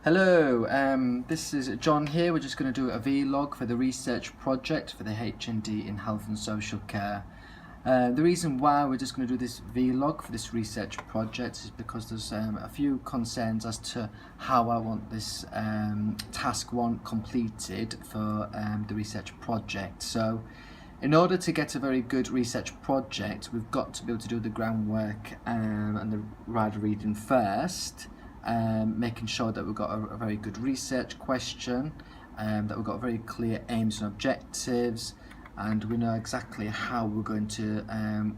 Hello, this is John here. We're just going to do a vlog for the research project for the HND in Health and Social Care. The reason why we're just going to do this vlog for this research project is because there's a few concerns as to how I want this task one completed for the research project. So in order to get a very good research project, we've got to be able to do the groundwork and the rider reading first. Making sure that we've got a very good research question, that we've got very clear aims and objectives, and we know exactly how we're going to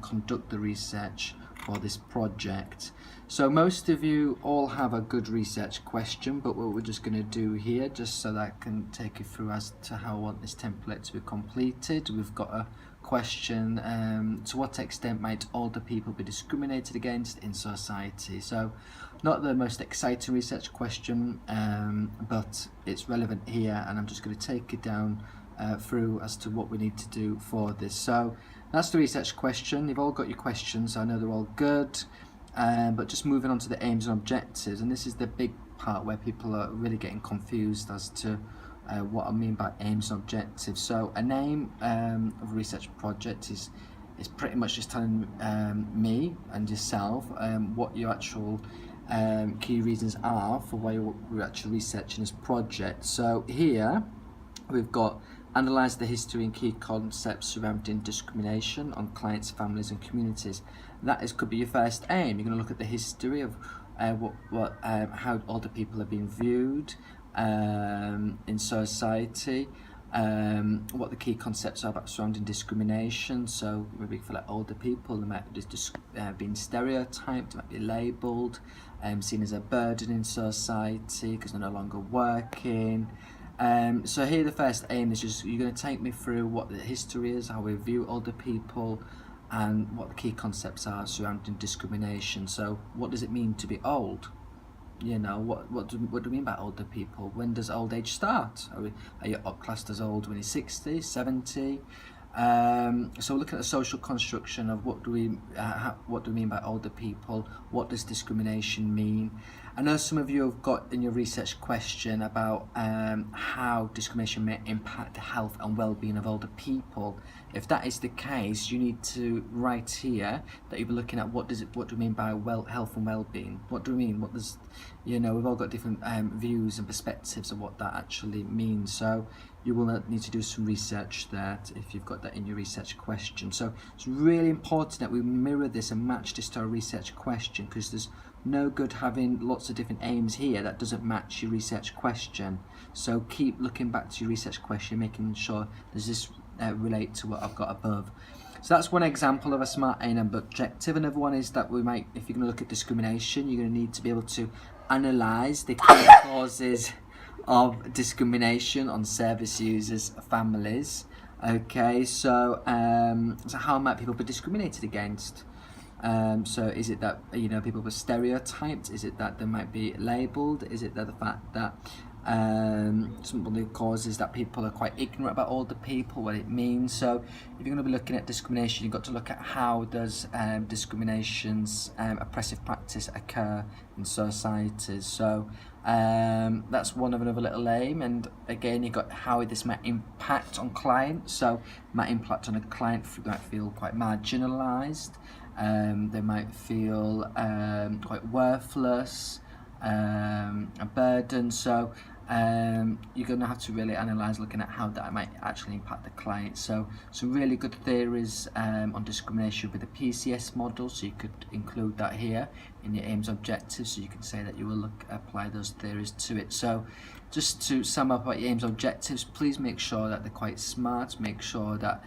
conduct the research for this project. So most of you all have a good research question, but what we're just going to do here, just so that I can take you through as to how I want this template to be completed, we've got a question, to what extent might older people be discriminated against in society? So not the most exciting research question, but it's relevant here, and I'm just going to take it down through as to what we need to do for this. So that's the research question. You've all got your questions, so I know they're all good, but just moving on to the aims and objectives, and this is the big part where people are really getting confused as to what I mean by aims and objectives. So an aim of a research project is pretty much just telling me and yourself what your actual key reasons are for why we're actually researching this project. So here we've got analyse the history and key concepts surrounding discrimination on clients, families and communities. That could be your first aim. You're going to look at the history of how older people are being viewed in society, what the key concepts are about surrounding discrimination. So maybe for like older people, they might be just being stereotyped, they might be labelled, seen as a burden in society because they're no longer working. So here the first aim is just you're going to take me through what the history is, how we view older people, and what the key concepts are surrounding discrimination. So what does it mean to be old? You know, what do we mean by older people? When does old age start? Are you classed as old when you're 60, 70? So look at the social construction of what do we mean by older people? What does discrimination mean? I know some of you have got in your research question about how discrimination may impact the health and well-being of older people. If that is the case, you need to write here that you'll be looking at what do we mean by health and well-being? What do we mean? What does, you know, we've all got different views and perspectives of what that actually means. So you will need to do some research there if you've got that in your research question. So it's really important that we mirror this and match this to our research question, because there's no good having lots of different aims here that doesn't match your research question. So keep looking back to your research question, making sure does this relate to what I've got above. So that's one example of a SMART aim and objective. Another one is that we might, if you're going to look at discrimination, you're going to need to be able to analyse the key causes of discrimination on service users' families. Okay, so so how might people be discriminated against? So is it that, you know, people were stereotyped? Is it that they might be labelled? Is it that the fact that some of the causes that people are quite ignorant about older people, what it means? So if you're going to be looking at discrimination, you've got to look at how does discrimination's oppressive practice occur in societies. So that's one of another little aim, and again you've got how this might impact on clients. So it might impact on a client who might feel quite marginalised, they might feel quite worthless, a burden. So you're going to have to really analyse looking at how that might actually impact the client. So some really good theories on discrimination with the PCS model, so you could include that here in your aims objectives, so you can say that you will apply those theories to it. So just to sum up about your aims objectives, please make sure that they're quite smart, make sure that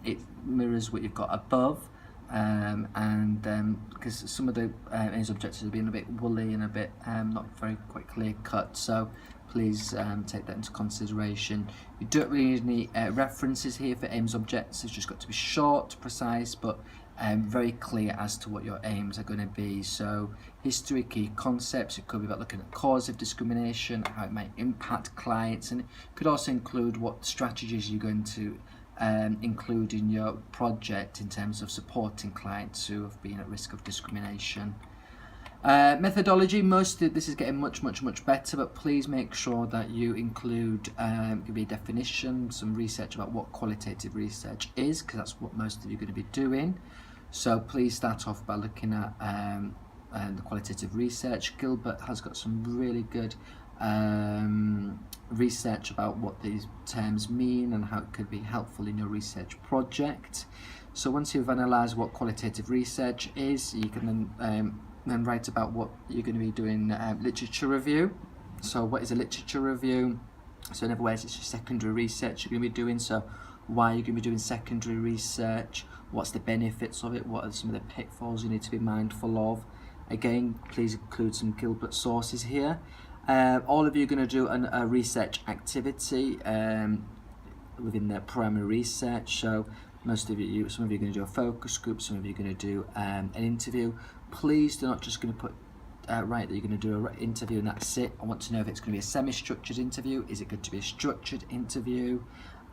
it mirrors what you've got above. Because some of the aims objectives are being a bit woolly and a bit not very quite clear cut, so please take that into consideration. You don't really need any references here for aims objectives. It's just got to be short, precise, but very clear as to what your aims are going to be. So history, key concepts, it could be about looking at cause of discrimination, how it might impact clients, and it could also include what strategies you're going to include in your project in terms of supporting clients who have been at risk of discrimination. Methodology, this is getting much better, but please make sure that you include could be a definition, some research about what qualitative research is, because that's what most of you are going to be doing. So please start off by looking at the qualitative research. Gilbert has got some really good research about what these terms mean and how it could be helpful in your research project. So once you've analysed what qualitative research is, you can then write about what you're going to be doing literature review. So what is a literature review? So in other words, it's your secondary research you're going to be doing. So why you're going to be doing secondary research, what's the benefits of it, what are some of the pitfalls you need to be mindful of. Again, please include some Gilbert sources here. All of you are going to do a research activity within the primary research. So most of you, some of you are going to do a focus group, some of you are going to do an interview. Please do not just going to put right that you're going to do an interview and that's it. I want to know if it's going to be a semi-structured interview, is it going to be a structured interview,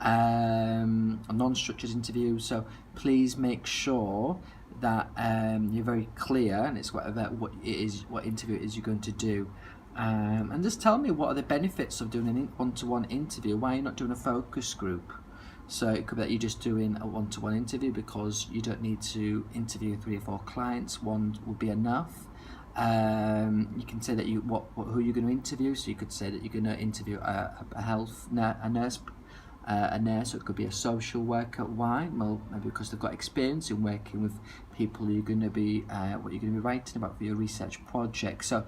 a non-structured interview. So please make sure that you're very clear and it's what interview it is you're going to do. And just tell me what are the benefits of doing a one-to-one interview. Why are you not doing a focus group? So it could be that you're just doing a one-to-one interview because you don't need to interview 3 or 4 clients. One will be enough. You can say that who you're going to interview. So you could say that you're going to interview a nurse. So it could be a social worker. Why? Well, maybe because they've got experience in working with people you're going to be, what you're going to be writing about for your research project. So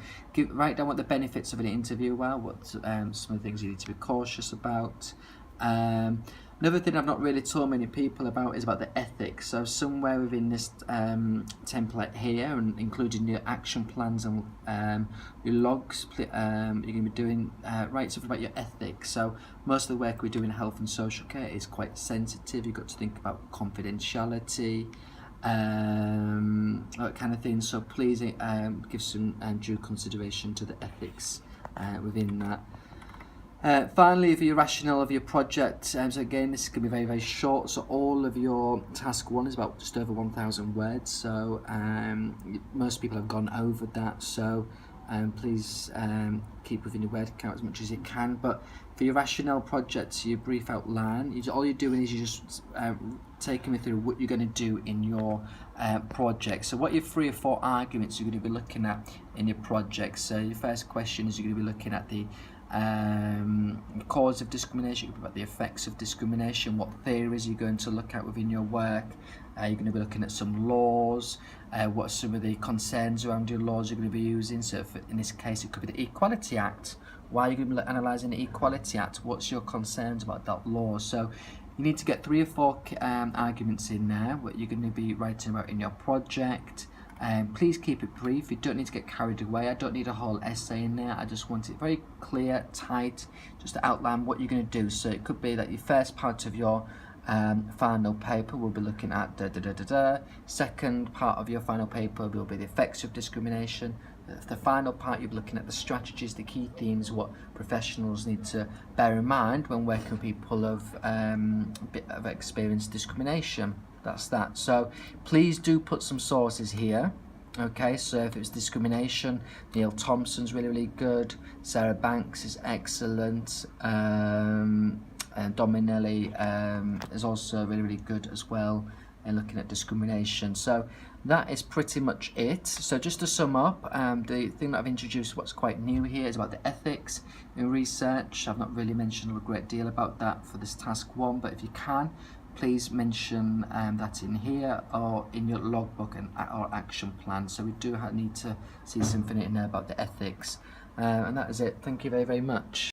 write down what the benefits of an interview are, what some of the things you need to be cautious about. Another thing I've not really told many people about is about the ethics. So somewhere within this template here, and including your action plans and your logs, you're going to be doing write something about your ethics. So most of the work we do in health and social care is quite sensitive. You've got to think about confidentiality, that kind of thing. So please give some due consideration to the ethics within that. Finally, for your rationale of your project, so again, this is going to be very short. So all of your task 1 is about just over 1,000 words. So most people have gone over that. So please keep within your word count as much as you can. But for your rationale project, your brief outline, all you're doing is you're just taking me through what you're going to do in your project. So what your 3 or 4 arguments you're going to be looking at in your project. So your first question is you're going to be looking at the cause of discrimination, about the effects of discrimination, what theories you're going to look at within your work. You're going to be looking at some laws, what are some of the concerns around your laws you're going to be using. So in this case it could be the Equality Act. Why are you going to be analysing the Equality Act? What's your concerns about that law? So you need to get 3 or 4 arguments in there, what you're going to be writing about in your project. Please keep it brief. You don't need to get carried away. I don't need a whole essay in there. I just want it very clear, tight, just to outline what you're going to do. So it could be that your first part of your final paper will be looking at Second part of your final paper will be the effects of discrimination. The final part, you'll be looking at the strategies, the key themes, what professionals need to bear in mind when working with people of experienced discrimination. That's that. So please do put some sources here. Okay, so if it's discrimination, Neil Thompson's really good, Sarah Banks is excellent, and Dominelli is also really good as well in looking at discrimination. So that is pretty much it. So just to sum up, the thing that I've introduced, what's quite new here, is about the ethics in research. I've not really mentioned a great deal about that for this task 1, but if you can, please mention that in here or in your logbook or action plan. So we do need to see something in there about the ethics. And that is it. Thank you very much.